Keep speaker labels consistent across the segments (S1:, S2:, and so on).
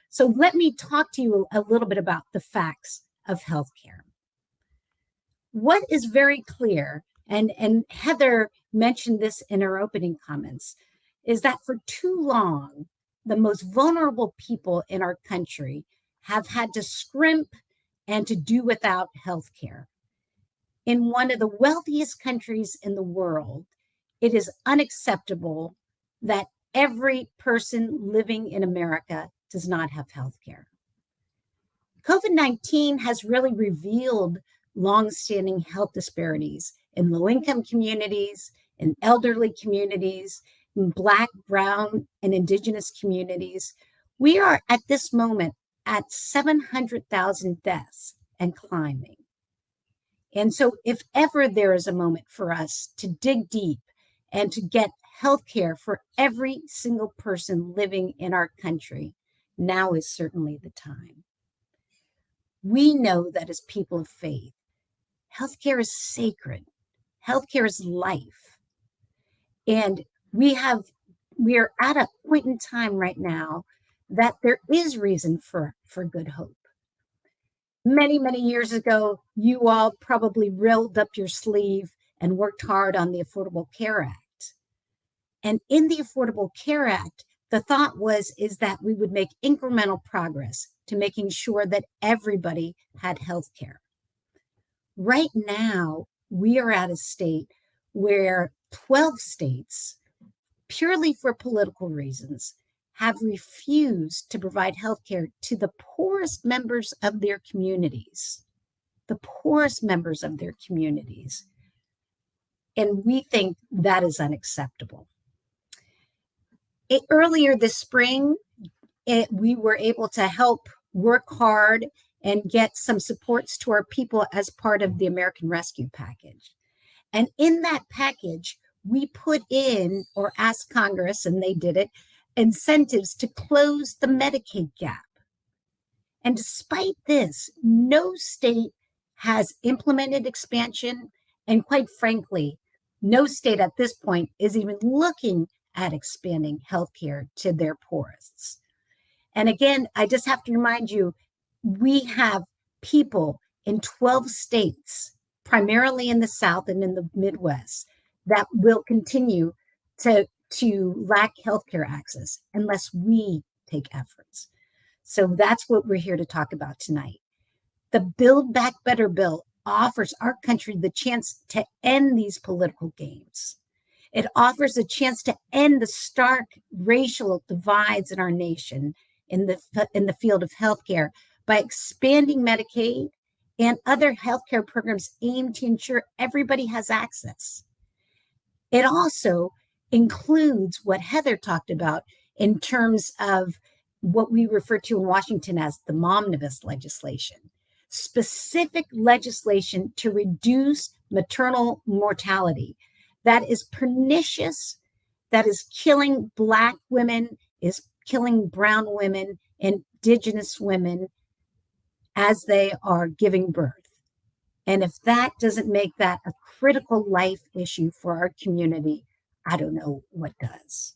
S1: So let me talk to you a little bit about the facts of healthcare. What is very clear, and Heather mentioned this in her opening comments, is that for too long, the most vulnerable people in our country have had to scrimp and to do without healthcare. In one of the wealthiest countries in the world, it is unacceptable that every person living in America does not have healthcare. COVID-19 has really revealed longstanding health disparities in low-income communities, in elderly communities, in Black, Brown, and Indigenous communities. We are at this moment at 700,000 deaths and climbing. And so if ever there is a moment for us to dig deep and to get healthcare for every single person living in our country, now is certainly the time. We know that as people of faith, healthcare is sacred. Healthcare is life. And we are at a point in time right now that there is reason for good hope. Many, many years ago, you all probably rolled up your sleeve and worked hard on the Affordable Care Act. And in the Affordable Care Act, the thought is that we would make incremental progress to making sure that everybody had health care. Right now, we are at a state where 12 states, purely for political reasons, have refused to provide health care to the poorest members of their communities, the poorest members of their communities. And we think that is unacceptable. Earlier this spring, we were able to help work hard and get some supports to our people as part of the American Rescue Package. And in that package, we put in, or asked Congress, and they did it, incentives to close the Medicaid gap. And despite this, no state has implemented expansion. And quite frankly, no state at this point is even looking at expanding healthcare to their poorest. And again, I just have to remind you, we have people in 12 states, primarily in the South and in the Midwest, that will continue to lack healthcare access unless we take efforts. So that's what we're here to talk about tonight. The Build Back Better bill offers our country the chance to end these political games. It offers a chance to end the stark racial divides in our nation in the field of healthcare by expanding Medicaid and other healthcare programs aimed to ensure everybody has access. It also includes what Heather talked about in terms of what we refer to in Washington as the omnibus legislation, specific legislation to reduce maternal mortality that is pernicious, that is killing Black women, is killing brown women, Indigenous women as they are giving birth. And if that doesn't make that a critical life issue for our community, I don't know what does.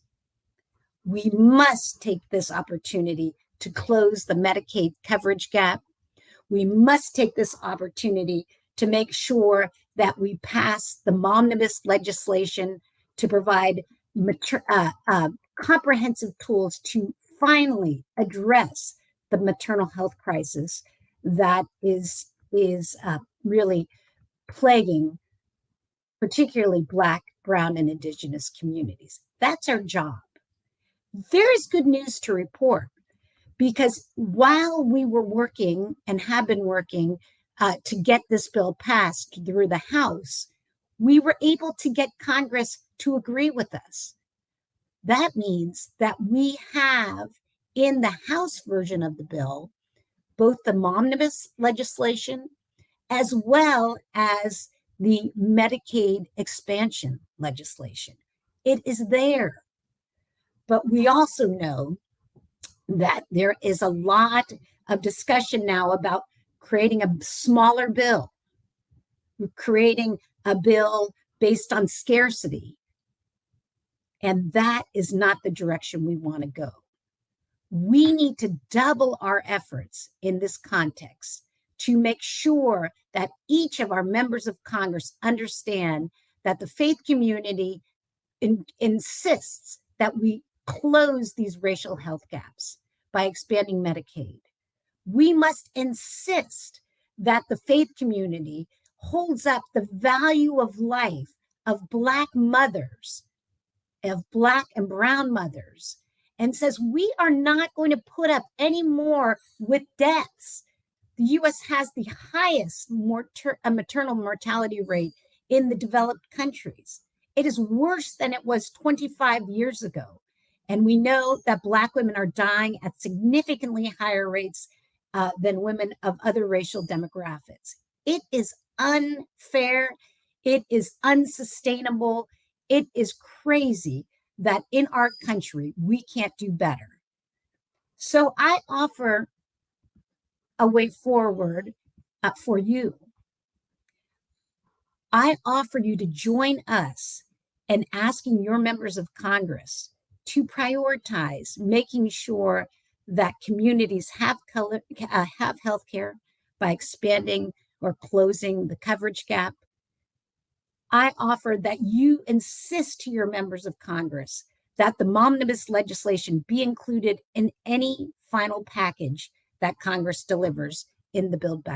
S1: We must take this opportunity to close the Medicaid coverage gap. We must take this opportunity to make sure that we pass the omnibus legislation to provide comprehensive tools to finally address the maternal health crisis that is really plaguing particularly Black, Brown, and Indigenous communities. That's our job. There is good news to report, because while we were working and have been working to get this bill passed through the House, we were able to get Congress to agree with us. That means that we have in the House version of the bill both the omnibus legislation as well as the Medicaid expansion legislation. It is there. But we also know that there is a lot of discussion now about creating a smaller bill, creating a bill based on scarcity. And that is not the direction we want to go. We need to double our efforts in this context to make sure that each of our members of Congress understand that the faith community insists that we close these racial health gaps by expanding Medicaid. We must insist that the faith community holds up the value of life of Black mothers, of Black and brown mothers, and says we are not going to put up any more with deaths. The U.S. has the highest maternal mortality rate in the developed countries. It is worse than it was 25 years ago. And we know that Black women are dying at significantly higher rates than women of other racial demographics. It is unfair. It is unsustainable. It is crazy that in our country, we can't do better. So I offer a way forward for you. I offer you to join us in asking your members of Congress to prioritize making sure that communities have health care by expanding or closing the coverage gap. I offer that you insist to your members of Congress that the omnibus legislation be included in any final package that Congress delivers in the Build Back